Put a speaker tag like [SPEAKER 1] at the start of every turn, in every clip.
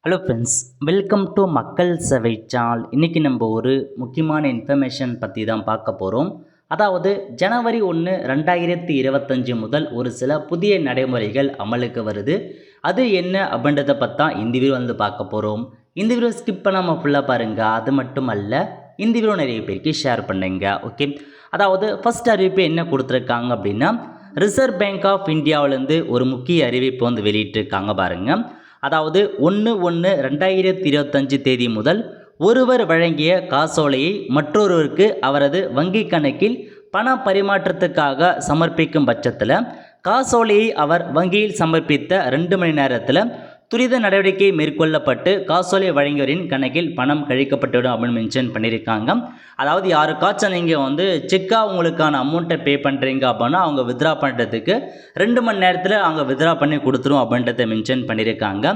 [SPEAKER 1] Hello friends, welcome to மக்கள் சேவை channel. இன்றைக்கி நம்ம ஒரு முக்கியமான இன்ஃபர்மேஷன் பற்றி தான் பார்க்க போகிறோம். அதாவது ஜனவரி 1, 2025 முதல் ஒரு சில புதிய நடைமுறைகள் அமலுக்கு வருது. அது என்ன அப்படின்றத பற்றி தான் இந்த வீடியோ பார்க்க போகிறோம். இந்த வீடியோ ஸ்கிப் பண்ணாமல் ஃபுல்லாக பாருங்கள். அது மட்டும் அல்ல, இந்த வீடியோ நிறைய பேருக்கு ஷேர் பண்ணுங்க. ஓகே, அதாவது ஃபஸ்ட் அறிவிப்பு என்ன கொடுத்துருக்காங்க அப்படின்னா, ரிசர்வ் பேங்க் ஆஃப் இந்தியாவிலேருந்து ஒரு முக்கிய அறிவிப்பு வெளியிட்டிருக்காங்க பாருங்கள். அதாவது 1/1/2025 தேதி முதல் ஒருவர் வழங்கிய காசோலையை மற்றொருவருக்கு அவரது வங்கி கணக்கில் பண பரிமாற்றத்துக்காக சமர்ப்பிக்கும் பட்சத்தில் காசோலையை அவர் வங்கியில் சமர்ப்பித்த 2 மணி நேரத்தில் துரித நடவடிக்கை மேற்கொள்ளப்பட்டு காசோலை வழங்கியவரின் கணக்கில் பணம் கழிக்கப்பட்டுவிடும் அப்படின்னு மென்ஷன் பண்ணியிருக்காங்க. அதாவது யாருக்காச்சும் நீங்கள் செக்காக உங்களுக்கான அமௌண்ட்டை பே பண்ணுறீங்க அப்படின்னா அவங்க வித்ரா பண்ணுறதுக்கு 2 மணி நேரத்தில் அவங்க வித்ரா பண்ணி கொடுத்துரும் அப்படின்றத மென்ஷன் பண்ணியிருக்காங்க.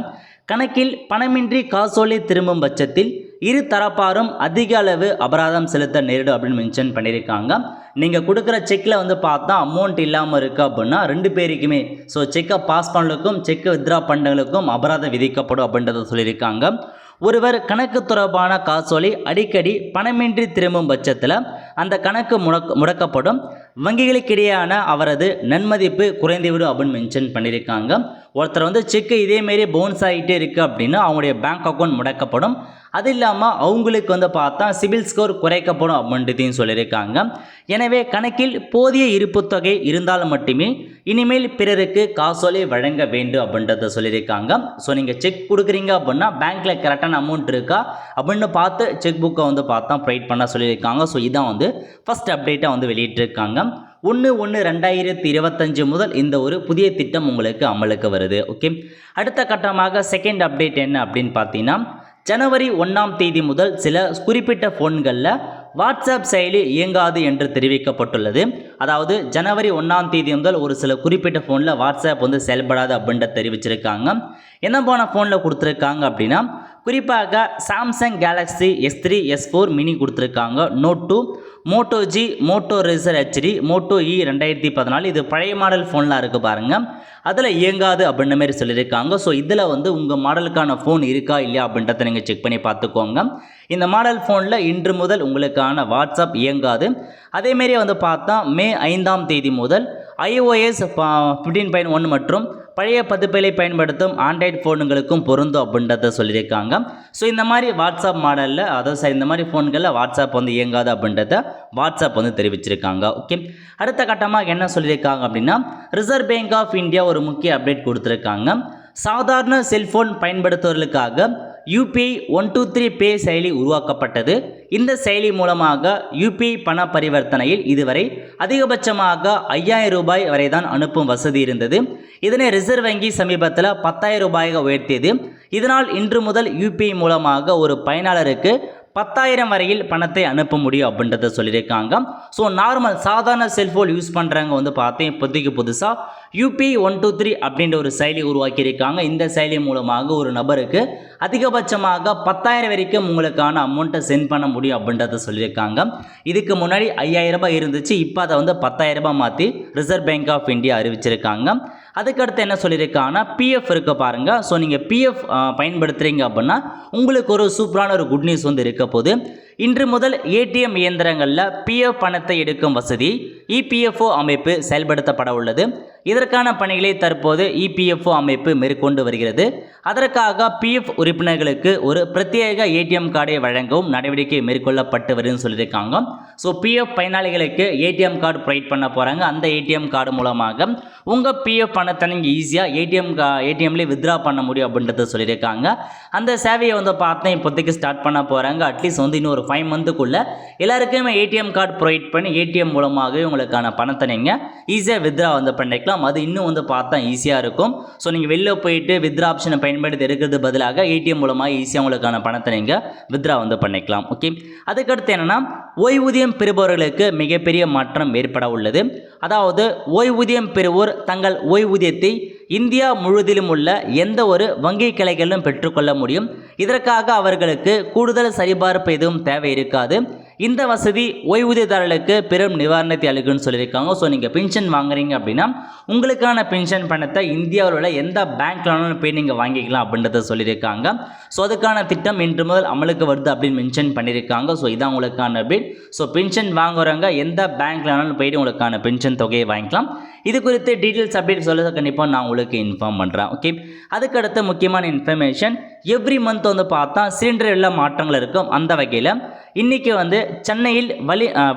[SPEAKER 1] கணக்கில் பணமின்றி காசோலை திரும்பும் பட்சத்தில் இரு தரப்பாரும் அதிக அளவு அபராதம் செலுத்த நேரிடும் அப்படின்னு மென்ஷன் பண்ணியிருக்காங்க. நீங்கள் கொடுக்குற செக்கில் பார்த்தா அமௌண்ட் இல்லாமல் இருக்குது அப்படின்னா 2 பேருக்குமே செக்கை பாஸ் பண்ணலுக்கும் செக்கை வித்ரா பண்ணுறவங்களுக்கும் அபராதம் விதிக்கப்படும் அப்படின்றத சொல்லியிருக்காங்க. ஒருவர் கணக்கு தொடர்பான காசோலை அடிக்கடி பணமின்றி திரும்பும் பட்சத்தில் அந்த கணக்கு முடக்கப்படும். வங்கிகளுக்கிடையான அவரது நன்மதிப்பு குறைந்துவிடும் அப்படின்னு மென்ஷன் பண்ணியிருக்காங்க. ஒருத்தர் செக்கு இதேமாரி பவுன்ஸ் ஆகிட்டே இருக்குது அப்படின்னா அவங்களுடைய பேங்க் அக்கௌண்ட் முடக்கப்படும். அது இல்லாமல் அவங்களுக்கு பார்த்தா சிபில் ஸ்கோர் குறைக்கப்படும் அப்படின்றதையும் சொல்லியிருக்காங்க. எனவே கணக்கில் போதிய இருப்பு தொகை இருந்தால் மட்டுமே இனிமேல் பிறருக்கு காசோலை வழங்க வேண்டும் அப்படின்றத சொல்லியிருக்காங்க. நீங்கள் செக் கொடுக்குறீங்க அப்படின்னா பேங்க்கில் கரெக்டான அமௌண்ட் இருக்கா அப்படின்னு பார்த்து செக் புக்கை பார்த்தா ப்ரொவைட் பண்ண சொல்லியிருக்காங்க. இதான் ஃபஸ்ட் அப்டேட்டாக வெளியிட்டிருக்காங்க. 1/1/2025 முதல் இந்த ஒரு புதிய திட்டம் உங்களுக்கு அமலுக்கு வருது. ஓகே, அடுத்த கட்டமாக செகண்ட் அப்டேட் என்ன அப்படின்னு பார்த்தீங்கன்னா, ஜனவரி 1ஆம் தேதி முதல் சில குறிப்பிட்ட ஃபோன்களில் வாட்ஸ்அப் செயலி இயங்காது என்று தெரிவிக்கப்பட்டுள்ளது. அதாவது ஜனவரி 1ஆம் தேதி முதல் ஒரு சில குறிப்பிட்ட ஃபோனில் வாட்ஸ்அப் செயல்படாது அப்படின்ற தெரிவிச்சிருக்காங்க. என்ன போன ஃபோனில் கொடுத்துருக்காங்க அப்படின்னா, குறிப்பாக Samsung Galaxy S3 S4 mini கொடுத்துருக்காங்க, note 2, Moto G, Moto razr HD, Moto E 2014. இது பழைய மாடல் ஃபோன்லாம் இருக்குது பாருங்கள், அதில் இயங்காது அப்படின்ற மாதிரி சொல்லியிருக்காங்க. இதில் உங்கள் மாடலுக்கான ஃபோன் இருக்கா இல்லையா அப்படின்றத நீங்கள் செக் பண்ணி பார்த்துக்கோங்க. இந்த மாடல் ஃபோனில் இன்று முதல் உங்களுக்கான வாட்ஸ்அப் இயங்காது. அதேமாரி பார்த்தா மே 5ஆம் தேதி முதல் iOS 15.1 மற்றும் பழைய பதிப்புகளை பயன்படுத்தும் ஆண்ட்ராய்டு ஃபோனுங்களுக்கும் பொருந்தும் அப்படின்றத சொல்லியிருக்காங்க. இந்த மாதிரி வாட்ஸ்அப் மாடலில் அதாவது இந்த மாதிரி ஃபோன்களில் வாட்ஸ்அப் இயங்காது அப்படின்றத வாட்ஸ்அப் தெரிவிச்சிருக்காங்க. ஓகே, அடுத்த கட்டமாக என்ன சொல்லியிருக்காங்க அப்படின்னா, ரிசர்வ் பேங்க் ஆஃப் இந்தியா ஒரு முக்கிய அப்டேட் கொடுத்துருக்காங்க. சாதாரண செல்ஃபோன் பயன்படுத்துவர்களுக்காக UPI 123 பே செயலி உருவாக்கப்பட்டது. இந்த செயலி மூலமாக UPI பண பரிவர்த்தனையில் இதுவரை அதிகபட்சமாக 5000 ரூபாய் வரை தான் அனுப்பும் வசதி இருந்தது. இதனை ரிசர்வ் வங்கி சமீபத்தில் 10,000 ரூபாயாக உயர்த்தியது. இதனால் இன்று முதல் UPI மூலமாக ஒரு பயனாளருக்கு 10,000 வரையில் பணத்தை அனுப்ப முடியும் அப்படின்றத சொல்லியிருக்காங்க. நார்மல் சாதாரண செல்ஃபோன் யூஸ் பண்ணுறவங்க பார்த்தேன் இப்போதைக்கு புதுசாக UPI 123 அப்படின்ற ஒரு செயலி உருவாக்கியிருக்காங்க. இந்த செயலி மூலமாக ஒரு நபருக்கு அதிகபட்சமாக 10,000 வரைக்கும் உங்களுக்கான அமௌண்ட்டை சென்ட் பண்ண முடியும் அப்படின்றத சொல்லியிருக்காங்க. இதுக்கு முன்னாடி 5,000 ரூபாய் இருந்துச்சு, இப்போ அதை 10,000 ரூபாய் மாற்றி ரிசர்வ் பேங்க் ஆஃப் இந்தியா அறிவிச்சிருக்காங்க. அதுக்கடுத்து என்ன சொல்லியிருக்காங்கன்னா, PF இருக்க பாருங்கள். நீங்கள் PF பயன்படுத்துகிறீங்க அப்படின்னா உங்களுக்கு ஒரு சூப்பரான ஒரு குட் நியூஸ் இருக்க போது. இன்று முதல் ATM இயந்திரங்களில் PF பணத்தை எடுக்கும் வசதி EPFO அமைப்பு செயல்படுத்தப்பட உள்ளது. இதற்கான பணிகளை தற்போது EPFO அமைப்பு மேற்கொண்டு வருகிறது. அதற்காக PF உறுப்பினர்களுக்கு ஒரு பிரத்யேக ATM கார்டை வழங்கவும் நடவடிக்கை மேற்கொள்ளப்பட்டு வருதுன்னு சொல்லியிருக்காங்க. PF பயனாளிகளுக்கு ATM கார்டு ப்ரொவைட் பண்ண போகிறாங்க. அந்த ATM கார்டு மூலமாக உங்கள் PF பணத்தை நீங்கள் ஈஸியாக ATMலேயே வித்ரா பண்ண முடியும் அப்படின்றத சொல்லியிருக்காங்க. அந்த சேவையை பார்த்தா இப்போதைக்கு ஸ்டார்ட் பண்ண போகிறாங்க. அட்லீஸ்ட் இன்னும் ஒரு 5 மந்த்துக்குள்ளே எல்லாருக்குமே ATM கார்டு ப்ரொவைட் பண்ணி ATM மூலமாகவே உங்களுக்கான பணத்தை நீங்கள் ஈஸியாக வித்ரா பண்ணிக்கலாம். அது இன்னும் பார்த்தா ஈஸியாக இருக்கும். நீங்கள் வெளில போயிட்டு வித்ரா ஆப்ஷனை பயன்படுத்தி எடுக்கிறது பதிலாக ATM மூலமாக ஈஸியாக உங்களுக்கான பணத்தை நீங்கள் வித்ரா பண்ணிக்கலாம். ஓகே, அதுக்கடுத்து என்னென்னா, ஓய்வூதியம் பெறுபவர்களுக்கு மிகப்பெரிய மாற்றம் ஏற்பட உள்ளது. அதாவது ஓய்வூதியம் பெறுவோர் தங்கள் ஓய்வூதியத்தை இந்தியா முழுவதிலும் உள்ள எந்த ஒரு வங்கி கிளைகளிலும் பெற்றுக்கொள்ள முடியும். இதற்காக அவர்களுக்கு கூடுதல் சரிபார்ப்பு எதுவும் தேவை இருக்காது. இந்த வசதி ஓய்வூதியதாரர்களுக்கு பெரும் நிவாரணத்தை அளிக்கும்னு சொல்லியிருக்காங்க. ஸோ நீங்கள் பென்ஷன் வாங்குறீங்க அப்படின்னா உங்களுக்கான பென்ஷன் பணத்தை இந்தியாவில் உள்ள எந்த பேங்க்லானாலும் போய் நீங்கள் வாங்கிக்கலாம் அப்படின்றத சொல்லியிருக்காங்க. ஸோ அதுக்கான திட்டம் இன்று முதல் அமலுக்கு வருது அப்படின்னு மென்ஷன் பண்ணியிருக்காங்க. ஸோ இதான் உங்களுக்கான அப்டேட். ஸோ பென்ஷன் வாங்குறவங்க எந்த பேங்க்லானாலும் போயிட்டு உங்களுக்கான பென்ஷன் தொகையை வாங்கிக்கலாம். இது குறித்து டீட்டெயில்ஸ் அப்டேட் சொல்ல கண்டிப்பாக நான் உங்களுக்கு இன்ஃபார்ம் பண்ணுறேன். ஓகே, அதுக்கடுத்து முக்கியமான இன்ஃபர்மேஷன், எவ்ரி மந்த் வந்து பார்த்தா சிலிண்டர் எல்லாம் மாற்றங்கள் இருக்கும். அந்த வகையில் இன்றைக்கி வந்து சென்னையில்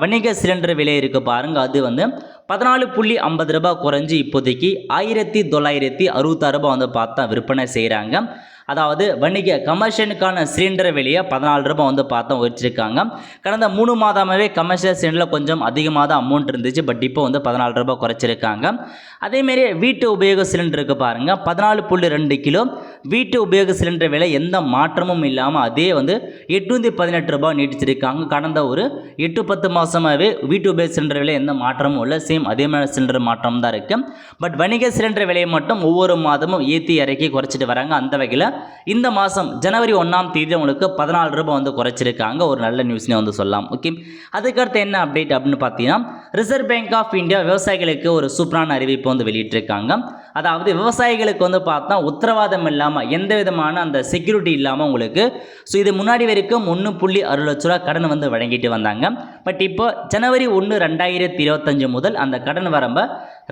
[SPEAKER 1] வணிக சிலிண்டர் விலை இருக்குது பாருங்கள். அது வந்து 14.50 ரூபாய் குறைஞ்சி இப்போதைக்கு 1966 ரூபாய் வந்து பார்த்தா விற்பனை செய்கிறாங்க. அதாவது வணிக கமர்ஷியலுக்கான சிலிண்டர் விலையை 14 ரூபாய் வந்து பார்த்தா உயர்த்திருக்காங்க. கடந்த 3 மாதமாகவே கமர்ஷியல் சிலிண்டரில் கொஞ்சம் அதிகமாக தான் அமௌண்ட் இருந்துச்சு. பட் இப்போ வந்து 14 ரூபாய் குறைச்சிருக்காங்க. அதேமாரி வீட்டு உபயோக சிலிண்டருக்கு பாருங்கள் 14.2 கிலோ வீட்டு உபயோக சிலிண்டர் விலை எந்த மாற்றமும் இல்லாமல் அதே வந்து 818 ரூபாய் நீட்டிச்சிருக்காங்க. கடந்த ஒரு 8-10 மாதமாகவே வீட்டு உபயோக சிலிண்டர் விலை எந்த மாற்றமும் இல்லை, சேம் அதே மாதிரி சிலிண்டர் மாற்றம் தான் இருக்குது. பட் வணிக சிலிண்டர் விலையை மட்டும் ஒவ்வொரு மாதமும் ஏற்றி இறக்கி குறைச்சிட்டு வராங்க. அந்த வகையில் இந்த மாதம் ஜனவரி 1ஆம் தேதி உங்களுக்கு 14 ரூபாய் வந்து குறைச்சிருக்காங்க. ஒரு நல்ல நியூஸ்னே வந்து சொல்லலாம். ஓகே, அதுக்கடுத்து என்ன அப்டேட் அப்படின்னு பார்த்தீங்கன்னா, ரிசர்வ் பேங்க் ஆஃப் இந்தியா விவசாயிகளுக்கு ஒரு சூப்பரான அறிவிப்பு வந்து வெளியிட்டிருக்காங்க. அதாவது விவசாயிகளுக்கு வந்து பார்த்தா உத்தரவாதம் இல்லாமல் எந்த விதமான அந்த செக்யூரிட்டி இல்லாமல் உங்களுக்கு ஸோ இது முன்னாடி வரைக்கும் 1.6 லட்ச ரூபா கடன் வந்து வழங்கிட்டு வந்தாங்க. பட் இப்போ ஜனவரி 1, 2025 முதல் அந்த கடன் வரம்பை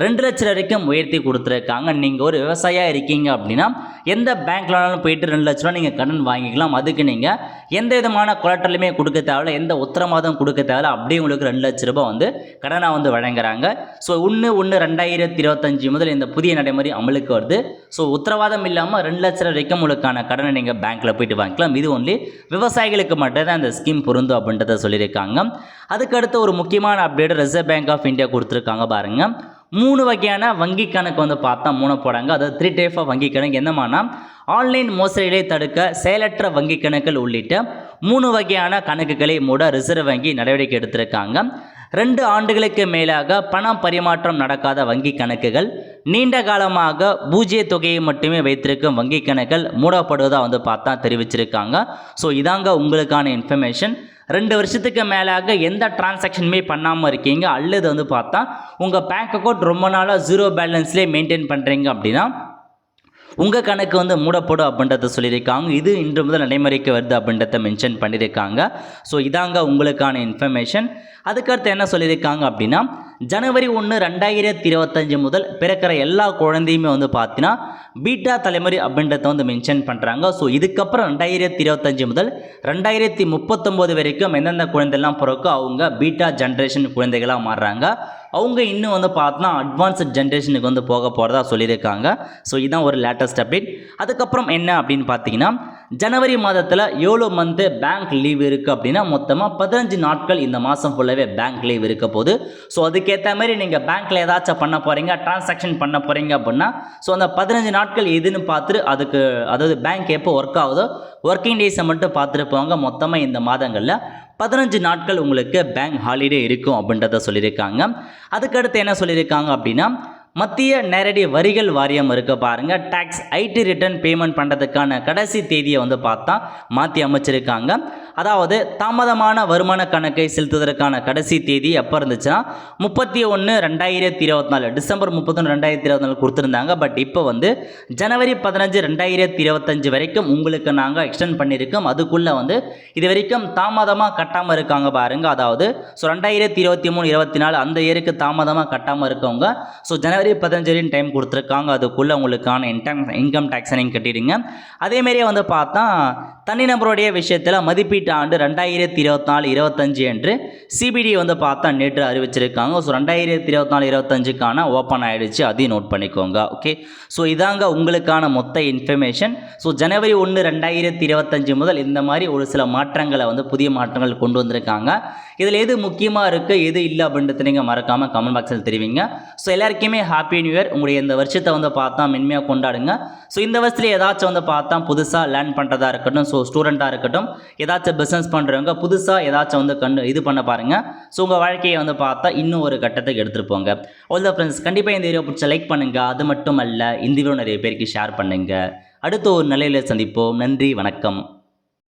[SPEAKER 1] 2 லட்சம் வரைக்கும் உயர்த்தி கொடுத்துருக்காங்க. நீங்கள் ஒரு விவசாயியாக இருக்கீங்க அப்படின்னா எந்த பேங்க்லானாலும் போயிட்டு 2 லட்ச ரூபா நீங்கள் கடன் வாங்கிக்கலாம். அதுக்கு நீங்கள் எந்த விதமான கொலட்டலுமே கொடுக்க தேவையில்ல, எந்த உத்தரவாதம் கொடுக்க தேவையில்ல. அப்படியே உங்களுக்கு 2 லட்ச ரூபாய் வந்து கடனாக வந்து வழங்குறாங்க. ஸோ 1/1/2025 முதல் இந்த புதிய நடைமுறை அமலுக்கு வருது. ஸோ உத்தரவாதம் இல்லாமல் 2 லட்ச வரைக்கும் உங்களுக்கான கடனை நீங்கள் பேங்க்கில் போயிட்டு வாங்கிக்கலாம். இது ஒன்லி விவசாயிகளுக்கு மட்டும் தான் இந்த ஸ்கீம் பொருந்தும் அப்படின்றத சொல்லியிருக்காங்க. அதுக்கடுத்து ஒரு முக்கியமான update Reserve Bank of India கொடுத்துருக்காங்க பாருங்கள். 3 வகையான வங்கி கணக்கு வந்து பார்த்தா மூண போடாங்க. அதாவது 3 டைப் ஆஃப் வங்கி கணக்கு. என்னமானா ஆன்லைன் மோசடிகளை தடுக்க செயலற்ற வங்கி கணக்குகள் உள்ளிட்ட 3 வகையான கணக்குகளை மூட ரிசர்வ் வங்கி நடவடிக்கை எடுத்திருக்காங்க. 2 ஆண்டுகளுக்கு மேலாக பண பரிமாற்றம் நடக்காத வங்கி கணக்குகள், நீண்ட காலமாக பூஜ்ஜிய தொகையை மட்டுமே வைத்திருக்கும் வங்கி கணக்குகள் மூடப்படுவதாக வந்து பார்த்தா தெரிவிச்சிருக்காங்க. ஸோ இதாங்க உங்களுக்கான இன்ஃபர்மேஷன். 2 வருஷத்துக்கு மேலாக எந்த டிரான்சாக்ஷனுமே பண்ணாமல் இருக்கீங்க அல்லது வந்து பார்த்தா உங்கள் பேங்க் அக்கௌண்ட் ரொம்ப நாளாக 0 பேலன்ஸ்லேயே மெயின்டைன் பண்ணுறீங்க அப்படின்னா உங்கள் கணக்கு வந்து மூடப்படும் அப்படின்றத சொல்லியிருக்காங்க. இது இன்று முதல் நடைமுறைக்கு வருது அப்படின்றத மென்ஷன் பண்ணியிருக்காங்க. ஸோ இதாங்க உங்களுக்கான இன்ஃபர்மேஷன். அதுக்கடுத்து என்ன சொல்லியிருக்காங்க அப்படின்னா, ஜனவரி 1, 2025 முதல் பிறக்கிற எல்லா குழந்தையுமே வந்து பார்த்தீங்கன்னா பீட்டா தலைமுறை அப்படின்றத வந்து மென்ஷன் பண்ணுறாங்க. ஸோ இதுக்கப்புறம் 2025 முதல் 2039 வரைக்கும் எந்தெந்த குழந்தைலாம் பிறக்கோ அவங்க பீட்டா ஜென்ரேஷன் குழந்தைகளாக மாறுறாங்க. அவங்க இன்னும் வந்து பார்த்தா அட்வான்ஸ்ட் ஜென்ரேஷனுக்கு வந்து போக போகிறதா சொல்லியிருக்காங்க. ஸோ இதுதான் ஒரு லேட்டஸ்ட் அப்டேட். அதுக்கப்புறம் என்ன அப்படின்னு பார்த்தீங்கன்னா, ஜனவரி மாதத்தில் 7 மந்த்து பேங்க் லீவ் இருக்குது அப்படின்னா மொத்தமாக 15 நாட்கள் இந்த மாதம் ஃபுல்லாகவே பேங்க் லீவ் இருக்க போகுது. ஸோ அதுக்கேற்ற மாதிரி நீங்கள் பேங்க்கில் ஏதாச்சும் பண்ண போகிறீங்க, டிரான்சாக்ஷன் பண்ண போகிறீங்க அப்படின்னா ஸோ அந்த 15 நாட்கள் எதுன்னு பார்த்துட்டு அதுக்கு அதாவது பேங்க் எப்போ ஒர்க் ஆகுதோ ஒர்க்கிங் டேஸை மட்டும் பார்த்துட்டு போவாங்க. மொத்தமாக இந்த மாதங்களில் 15 நாட்கள் உங்களுக்கு பேங்க் ஹாலிடே இருக்கும் அப்படின்றத சொல்லியிருக்காங்க. அதுக்கடுத்து என்ன சொல்லியிருக்காங்க அப்படின்னா, மத்திய நேரடி வரிகள் வாரியம் இருக்க பாருங்க, டாக்ஸ் ஐடி ரிட்டர்ன் பேமெண்ட் பண்ணுறதுக்கான கடைசி தேதியை வந்து பார்த்தா மாற்றி அமைச்சிருக்காங்க. அதாவது தாமதமான வருமான கணக்கை செலுத்துவதற்கான கடைசி தேதி எப்போ இருந்துச்சுன்னா 31, 2024 டிசம்பர் 31, 2024 கொடுத்துருந்தாங்க. பட் இப்போ வந்து ஜனவரி 15, 2025 வரைக்கும் உங்களுக்கு நாங்கள் எக்ஸ்டெண்ட் பண்ணியிருக்கோம். அதுக்குள்ளே வந்து இது வரைக்கும் தாமதமாக கட்டாமல் இருக்காங்க பாருங்க. அதாவது ஸோ 2023, 24 அந்த இயருக்கு தாமதமாக கட்டாமல் இருக்கவங்க ஸோ ஜனவரி 15 டைம் கொடுத்துருக்காங்க. அதுக்குள்ளே உங்களுக்கான இன்கம் டேக்ஸை நீங்கள் கட்டிடுங்க. அதேமாரியே வந்து பார்த்தா தனிநபருடைய விஷயத்தில் மதிப்பீட்டு ஆண்டு 2024-25 என்று சிபிடி வந்து பார்த்தா நேற்று அறிவிச்சிருக்காங்க. ஸோ 2024-25க்கான ஓப்பன் ஆகிடுச்சு, அதையும் நோட் பண்ணிக்கோங்க. ஓகே, ஸோ இதாங்க உங்களுக்கான மொத்த இன்ஃபர்மேஷன். ஸோ ஜனவரி 1, 2025 முதல் இந்த மாதிரி ஒரு சில மாற்றங்களை வந்து புதிய மாற்றங்கள் கொண்டு வந்திருக்காங்க. இதில் எது முக்கியமாக இருக்குது எது இல்லை அப்படின்றது நீங்கள் மறக்காமல் கமெண்ட் பாக்ஸில் தெரிவிங்க. ஸோ எல்லாருக்குமே ஹாப்பி நியூ இயர். உங்களுடைய இந்த வருஷத்தை வந்து பார்த்தா மென்மையாக கொண்டாடுங்க. ஸோ இந்த வருஷத்தில் ஏதாச்சும் வந்து பார்த்தா புதுசாக லேர்ன் பண்ணுறதா இருக்கட்டும், ஸோ ஸ்டூடெண்ட்டாக இருக்கட்டும், ஏதாச்சும் பிஸ்னஸ் பண்ணுறவங்க புதுசாக ஏதாச்சும் வந்து இது பண்ண பாருங்கள். ஸோ உங்கள் வாழ்க்கையை வந்து பார்த்தா இன்னும் ஒரு கட்டத்துக்கு எடுத்துகிட்டு போங்க. ஆல் த ஃப்ரெண்ட்ஸ், கண்டிப்பாக இந்த வீடியோ பிடிச்ச லைக் பண்ணுங்கள். அது மட்டும் அல்ல, இந்த வீடியோ நிறைய பேருக்கு ஷேர் பண்ணுங்கள். அடுத்த ஒரு நிலையில் சந்திப்போம். நன்றி, வணக்கம்.